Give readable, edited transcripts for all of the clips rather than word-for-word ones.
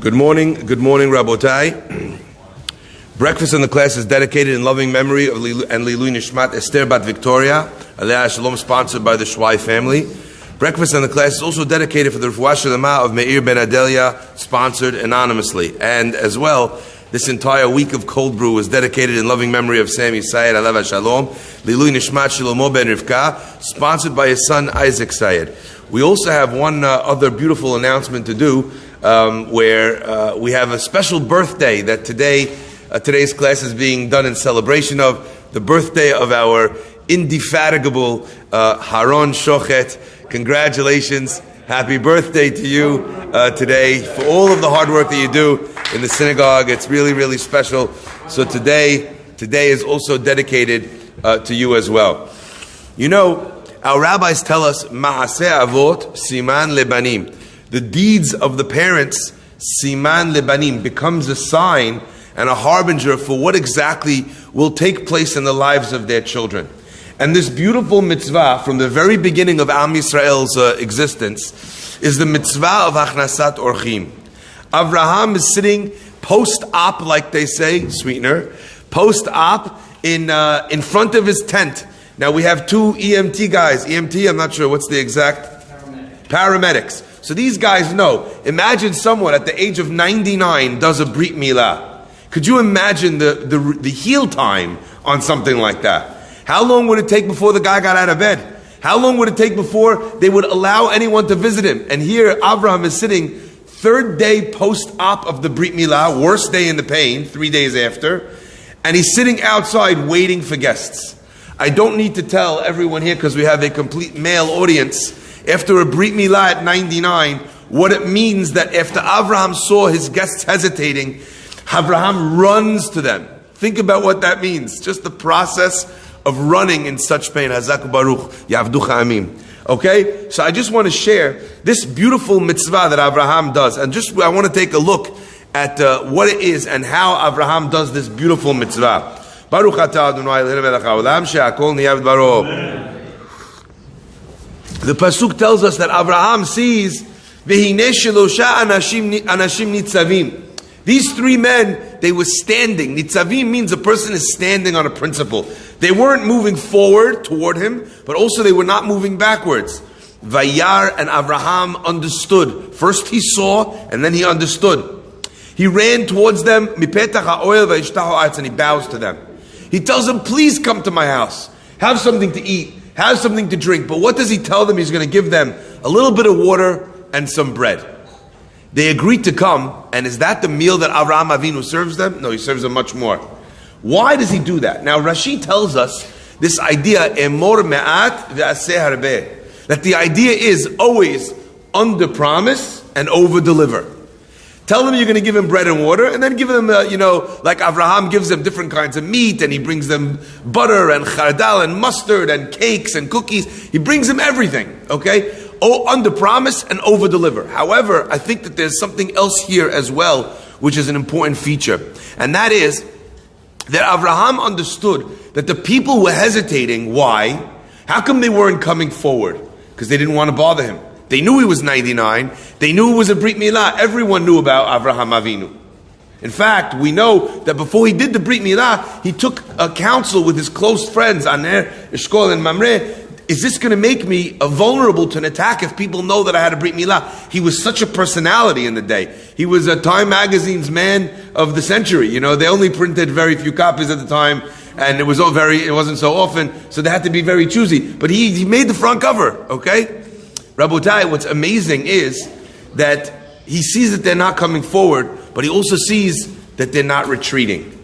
Good morning, Rabotai. Breakfast in the class is dedicated in loving memory of and Lilui Nishmat Esther Bat Victoria, Alea Shalom, sponsored by the Shwai family. Breakfast in the class is also dedicated for the Refuah Shlema of Meir Ben Adelia, sponsored anonymously. And as well, this entire week of cold brew is dedicated in loving memory of Sami Sayed, Aleva Shalom, Lilui Nishmat Shlomo Ben Rivka, sponsored by his son Isaac Sayed. We also have one other beautiful announcement to do, where we have a special birthday that today's class is being done in celebration of the birthday of our indefatigable Haron Shochet. Congratulations. Happy birthday to you today for all of the hard work that you do in the synagogue. It's really, really special. So today is also dedicated to you as well. You know, our rabbis tell us, Ma'aseh Avot Siman Lebanim. The deeds of the parents, Siman Lebanim, becomes a sign and a harbinger for what exactly will take place in the lives of their children. And this beautiful mitzvah from the very beginning of Am Yisrael's existence is the mitzvah of Achnasat Orchim. Avraham is sitting post-op, like they say, sweetener, post-op in front of his tent. Now we have two EMT guys. EMT, I'm not sure what's the exact... Paramedics. So these guys know. Imagine someone at the age of 99 does a Brit Milah. Could you imagine the heal time on something like that? How long would it take before the guy got out of bed? How long would it take before they would allow anyone to visit him? And here Avraham is sitting, third day post-op of the Brit Milah, worst day in the pain, 3 days after, and he's sitting outside waiting for guests. I don't need to tell everyone here, because we have a complete male audience, after a Brit Milah at 99, what it means that after Avraham saw his guests hesitating, Avraham runs to them. Think about what that means. Just the process of running in such pain. Chazak Baruch, Yavducha Amim. Okay? So I just want to share this beautiful mitzvah that Avraham does. And I want to take a look at what it is and how Avraham does this beautiful mitzvah. Baruch atah Adonai Eloheinu melech haolam she'akol niyav b'dvaro. The pasuk tells us that Avraham sees v'hinei shelosha anashim nitzavim. These three men, they were standing. Nitzavim means a person is standing on a principle. They weren't moving forward toward him, but also they were not moving backwards. Vayar and Avraham understood. First he saw, and then he understood. He ran towards them, mipetach ha'oel v'yishtahu ha'etz, and he bows to them. He tells them, please come to my house. Have something to eat. Have something to drink. But what does he tell them? He's going to give them a little bit of water and some bread. They agreed to come, and is that the meal that Avraham Avinu serves them? No, he serves them much more. Why does he do that? Now Rashi tells us this idea, emor me'at ve'aseh harbeh, that the idea is always under promise and over deliver. Tell them you're going to give him bread and water, and then give them, like Avraham gives them different kinds of meat, and he brings them butter and chardal and mustard and cakes and cookies. He brings them everything, okay? Oh, under promise and over deliver. However, I think that there's something else here as well, which is an important feature. And that is that Avraham understood that the people were hesitating. Why? How come they weren't coming forward? Because they didn't want to bother him. They knew he was 99. They knew it was a Brit Milah. Everyone knew about Avraham Avinu. In fact, we know that before he did the Brit Milah, he took a counsel with his close friends, Aner, Eshkol, and Mamre. Is this going to make me vulnerable to an attack if people know that I had a Brit Milah? He was such a personality in the day. He was a Time magazine's man of the century. You know, they only printed very few copies at the time, and it wasn't so often, so they had to be very choosy. But he made the front cover, okay? Rabotai, what's amazing is that he sees that they're not coming forward, but he also sees that they're not retreating.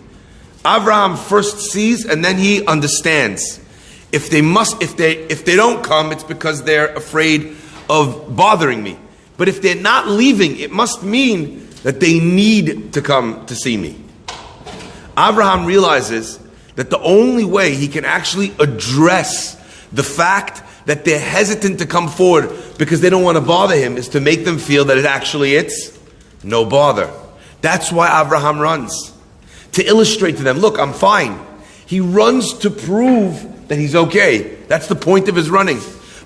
Avraham first sees, and then he understands. If they don't come, it's because they're afraid of bothering me. But if they're not leaving, it must mean that they need to come to see me. Avraham realizes that the only way he can actually address the fact that they're hesitant to come forward because they don't want to bother him is to make them feel that it's no bother. That's why Avraham runs. To illustrate to them, look, I'm fine. He runs to prove that he's okay. That's the point of his running.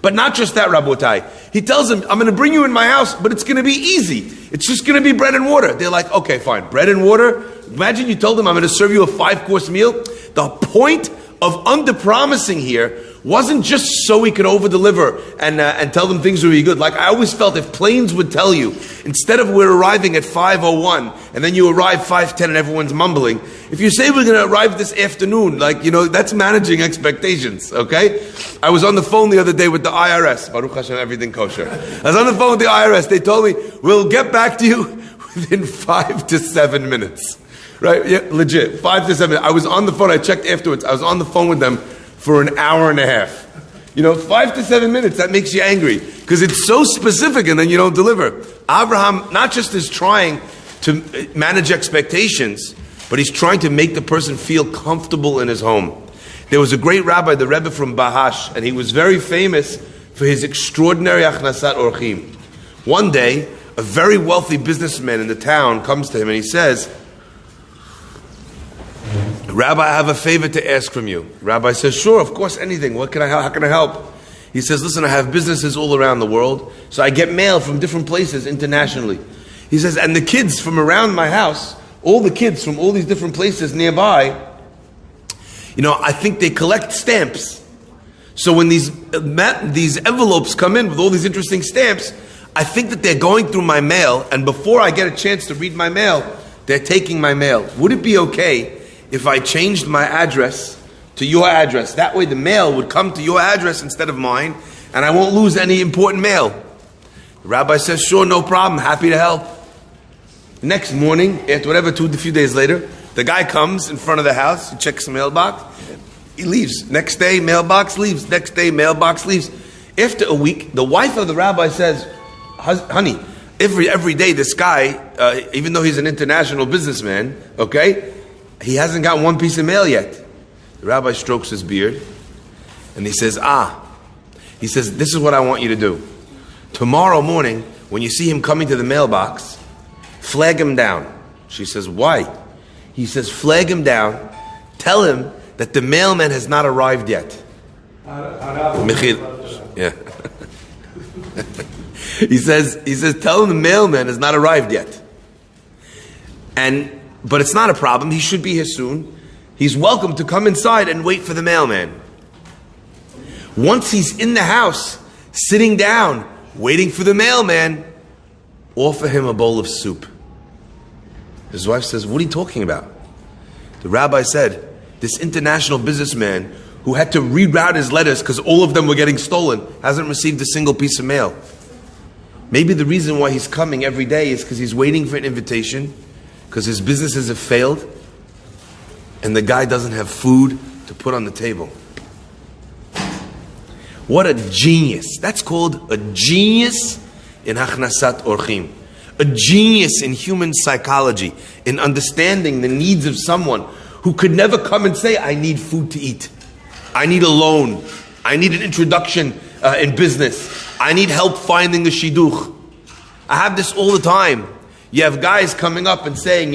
But not just that, Rabotai. He tells them, I'm going to bring you in my house, but it's going to be easy. It's just going to be bread and water. They're like, okay, fine. Bread and water? Imagine you told them, I'm going to serve you a 5-course meal. The point of under-promising here wasn't just so he could over-deliver and tell them things would be good. Like I always felt if planes would tell you, instead of we're arriving at 5:01, and then you arrive 5:10 and everyone's mumbling, if you say we're going to arrive this afternoon, that's managing expectations, okay? I was on the phone the other day with the IRS. Baruch Hashem, everything kosher. I was on the phone with the IRS. They told me, we'll get back to you within 5 to 7 minutes. Right? Yeah, legit. 5 to 7 minutes. I was on the phone. I checked afterwards. I was on the phone with them for an hour and a half. 5 to 7 minutes, that makes you angry. Because it's so specific and then you don't deliver. Abraham not just is trying to manage expectations, but he's trying to make the person feel comfortable in his home. There was a great rabbi, the Rebbe from Bahash, and he was very famous for his extraordinary achnasat orchim. One day, a very wealthy businessman in the town comes to him and he says, Rabbi, I have a favor to ask from you. Rabbi says, sure, of course, anything. How can I help? He says, listen, I have businesses all around the world, so I get mail from different places internationally. He says, and the kids from around my house, all the kids from all these different places nearby, I think they collect stamps. So when these envelopes come in with all these interesting stamps, I think that they're going through my mail, and before I get a chance to read my mail, they're taking my mail. Would it be okay if I changed my address to your address? That way the mail would come to your address instead of mine, and I won't lose any important mail. The rabbi says, sure, no problem, happy to help. Next morning, after a few days later, the guy comes in front of the house, he checks the mailbox, he leaves. Next day, mailbox leaves. Next day, mailbox leaves. After a week, the wife of the rabbi says, honey, every day this guy, even though he's an international businessman, okay, he hasn't got one piece of mail yet. The rabbi strokes his beard and he says, he says, this is what I want you to do. Tomorrow morning, when you see him coming to the mailbox, flag him down. She says, why? He says, flag him down, tell him that the mailman has not arrived yet. Yeah. He says, tell him the mailman has not arrived yet. But it's not a problem. He should be here soon. He's welcome to come inside and wait for the mailman. Once he's in the house, sitting down, waiting for the mailman, offer him a bowl of soup. His wife says, what are you talking about? The rabbi said, this international businessman who had to reroute his letters because all of them were getting stolen hasn't received a single piece of mail. Maybe the reason why he's coming every day is because he's waiting for an invitation, because his businesses have failed, and the guy doesn't have food to put on the table. What a genius. That's called a genius in Hachnasat Orchim. A genius in human psychology, in understanding the needs of someone who could never come and say, I need food to eat. I need a loan. I need an introduction in business. I need help finding a shidduch. I have this all the time. You have guys coming up and saying,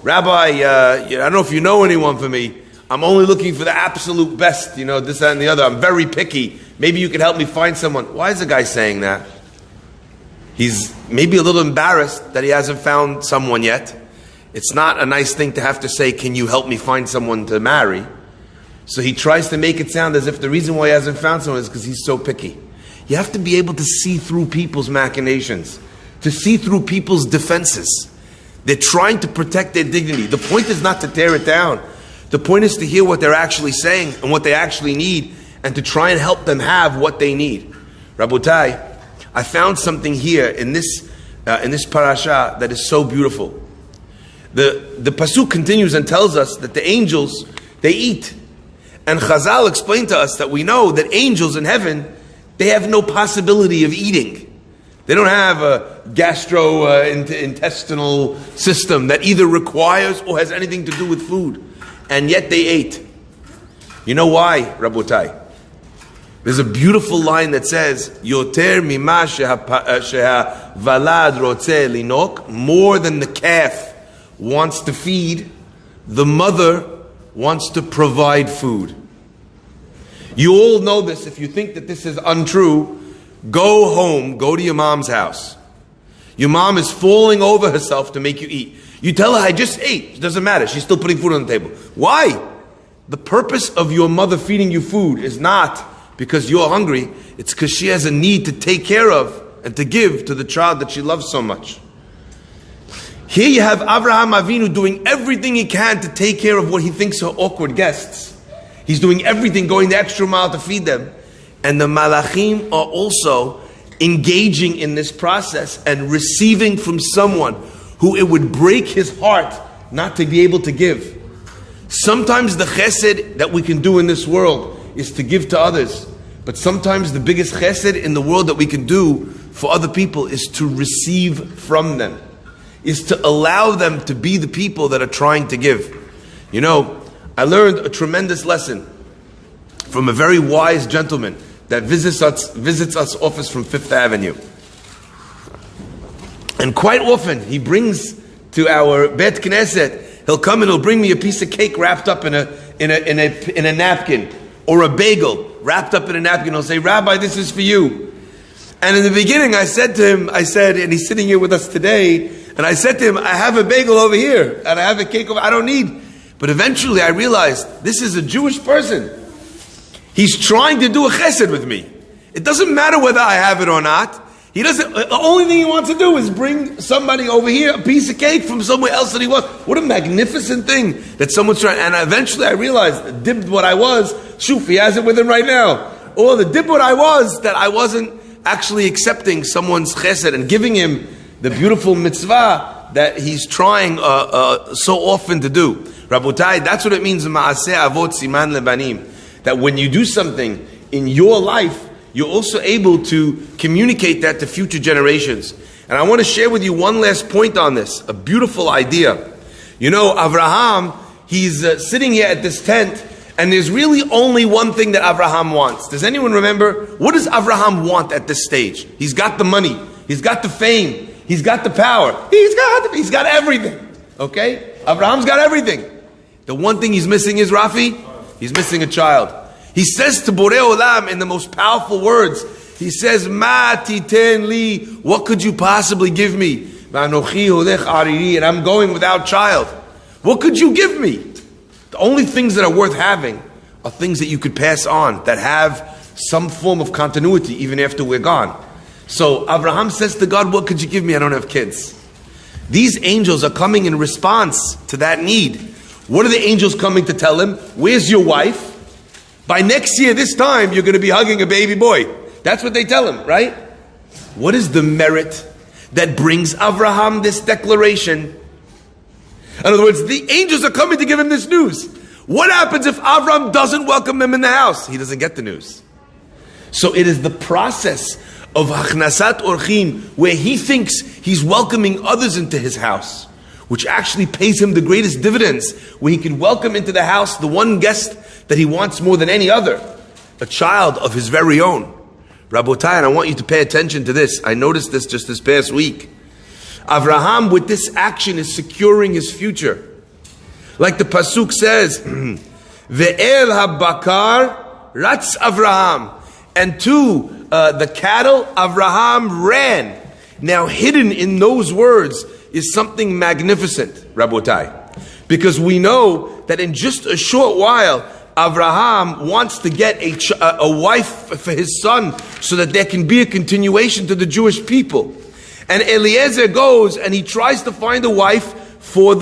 Rabbi, I don't know if you know anyone for me. I'm only looking for the absolute best, this, that, and the other. I'm very picky. Maybe you could help me find someone. Why is the guy saying that? He's maybe a little embarrassed that he hasn't found someone yet. It's not a nice thing to have to say, can you help me find someone to marry? So he tries to make it sound as if the reason why he hasn't found someone is because he's so picky. You have to be able to see through people's machinations, to see through people's defenses. They're trying to protect their dignity. The point is not to tear it down. The point is to hear what they're actually saying and what they actually need, and to try and help them have what they need. Rabotai, I found something here in this parasha that is so beautiful. The pasuk continues and tells us that the angels, they eat. And Chazal explained to us that we know that angels in heaven, they have no possibility of eating. They don't have a gastrointestinal system that either requires or has anything to do with food. And yet they ate. You know why, Rabotai? There's a beautiful line that says, Yoter mima sheha valad rotze linok, more than the calf wants to feed, the mother wants to provide food. You all know this. If you think that this is untrue, go home, go to your mom's house. Your mom is falling over herself to make you eat. You tell her, I just ate. It doesn't matter. She's still putting food on the table. Why? The purpose of your mother feeding you food is not because you're hungry. It's because she has a need to take care of and to give to the child that she loves so much. Here you have Avraham Avinu doing everything he can to take care of what he thinks are awkward guests. He's doing everything, going the extra mile to feed them. And the Malachim are also engaging in this process and receiving from someone who it would break his heart not to be able to give. Sometimes the chesed that we can do in this world is to give to others. But sometimes the biggest chesed in the world that we can do for other people is to receive from them, is to allow them to be the people that are trying to give. You know, I learned a tremendous lesson from a very wise gentleman that visits us office from Fifth Avenue. And quite often he brings to our Bet Knesset, he'll come and he'll bring me a piece of cake wrapped up in a napkin, or a bagel wrapped up in a napkin. He'll say, Rabbi, this is for you. And in the beginning I said to him, and he's sitting here with us today, and I said to him, I have a bagel over here, and I have a cake over, I don't need. But eventually I realized, this is a Jewish person. He's trying to do a chesed with me. It doesn't matter whether I have it or not. The only thing he wants to do is bring somebody over here a piece of cake from somewhere else that he wants. What a magnificent thing that someone's trying. And eventually I realized, the dib what I was, shoof, he has it with him right now. Or the dib what I was, that I wasn't actually accepting someone's chesed and giving him the beautiful mitzvah that he's trying so often to do. Rabotai, that's what it means, ma'aseh avot siman lebanim. That when you do something in your life, you're also able to communicate that to future generations. And I want to share with you one last point on this, a beautiful idea. You know, Avraham, he's sitting here at this tent, and there's really only one thing that Avraham wants. Does anyone remember? What does Avraham want at this stage? He's got the money, he's got the fame, he's got the power, he's got everything. Okay? Abraham's got everything. The one thing he's missing is, Rafi, he's missing a child. He says to Borei Olam in the most powerful words, he says, Ma titen li, what could you possibly give me? V'anochi holech ariri, and I'm going without child. What could you give me? The only things that are worth having are things that you could pass on, that have some form of continuity even after we're gone. So Abraham says to God, what could you give me? I don't have kids. These angels are coming in response to that need. What are the angels coming to tell him? Where's your wife? By next year, this time, you're going to be hugging a baby boy. That's what they tell him, right? What is the merit that brings Avraham this declaration? In other words, the angels are coming to give him this news. What happens if Avram doesn't welcome them in the house? He doesn't get the news. So it is the process of Hachnasat Orchim, where he thinks he's welcoming others into his house, which actually pays him the greatest dividends, where he can welcome into the house the one guest that he wants more than any other, a child of his very own. Rabotai, and I want you to pay attention to this. I noticed this just this past week. Avraham, with this action, is securing his future. Like the Pasuk says, Ve'el habakar ratz Avraham. And to the cattle, Avraham ran. Now hidden in those words is something magnificent, Rabotai. Because we know that in just a short while, Avraham wants to get a wife for his son so that there can be a continuation to the Jewish people. And Eliezer goes and he tries to find a wife for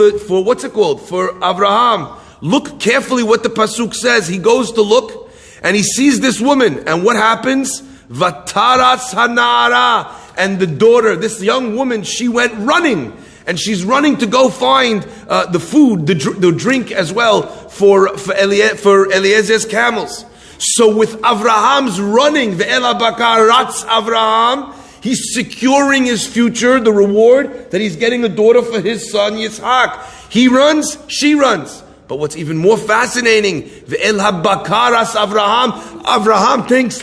what's it called? For Avraham. Look carefully what the Pasuk says. He goes to look and he sees this woman. And what happens? Vataras hanara. And the daughter, this young woman, she went running. And she's running to go find the food, the drink as well for Eliezer's camels. So with Avraham's running, Ve'el habakar ratz Avraham, he's securing his future, the reward that he's getting a daughter for his son Yitzhak. He runs, she runs. But what's even more fascinating, Ve'el habakar ratz Avraham, Avraham thinks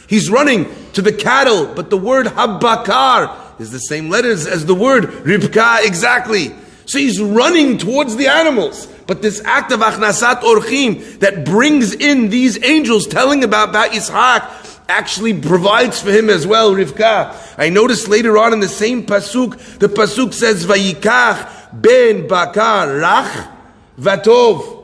he's running to the cattle, but the word habakar is the same letters as the word Ribka, exactly. So he's running towards the animals. But this act of achnasat orchim that brings in these angels telling about Yitzhak actually provides for him as well, Rivka. I noticed later on in the same pasuk, the pasuk says, Vayikach ben bakar rach vatov.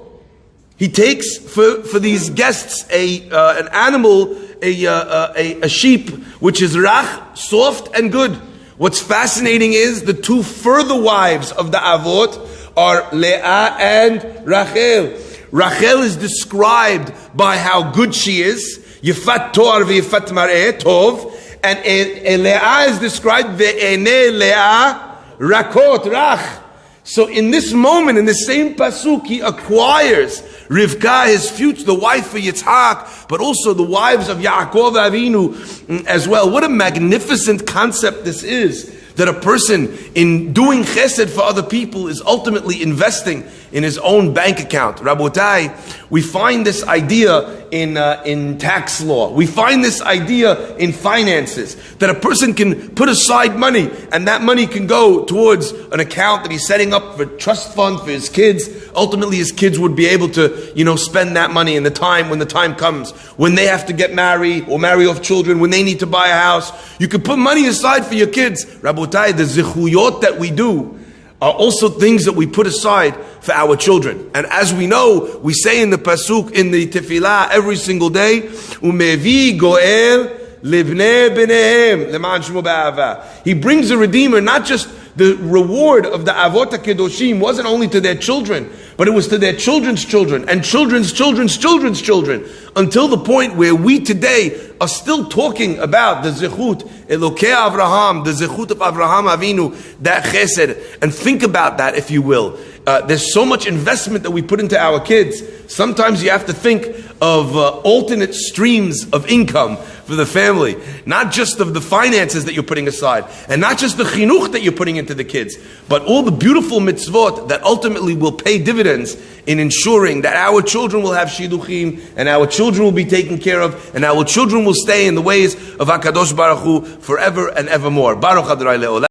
He takes for these guests an animal, a sheep, which is rach, soft and good. What's fascinating is the two further wives of the Avot are Leah and Rachel. Rachel is described by how good she is, Yifat Tor v'Yifat Mar'eh Tov, and Leah is described ve'enei Leah Rakot Rach. So in this moment, in the same pasuk, he acquires Rivka, his future, the wife of Yitzhak, but also the wives of Yaakov Avinu as well. What a magnificent concept this is, that a person in doing chesed for other people is ultimately investing in his own bank account. Rabotai, we find this idea in tax law. We find this idea in finances, that a person can put aside money, and that money can go towards an account that he's setting up for trust fund for his kids. Ultimately, his kids would be able to, spend that money in the time, when the time comes, when they have to get married or marry off children, when they need to buy a house. You can put money aside for your kids. Rabotai, the zichuyot that we do are also things that we put aside for our children. And as we know, we say in the pasuk, in the tefillah, every single day, Umevi goel livnei b'nehem leman shmo ba'ava. He brings a redeemer. Not just the reward of the avot kedoshim wasn't only to their children, but it was to their children's children and children's children's children's children, until the point where we today are still talking about the zechut Elokei Avraham, the zechut of Avraham Avinu, that chesed. And think about that, if you will. There's so much investment that we put into our kids. Sometimes you have to think of alternate streams of income for the family, not just of the finances that you're putting aside, and not just the chinuch that you're putting into the kids, but all the beautiful mitzvot that ultimately will pay dividends in ensuring that our children will have shidduchim, and our children will be taken care of, and our children will stay in the ways of HaKadosh Baruch Hu forever and evermore. Baruch Adonai Le'olam.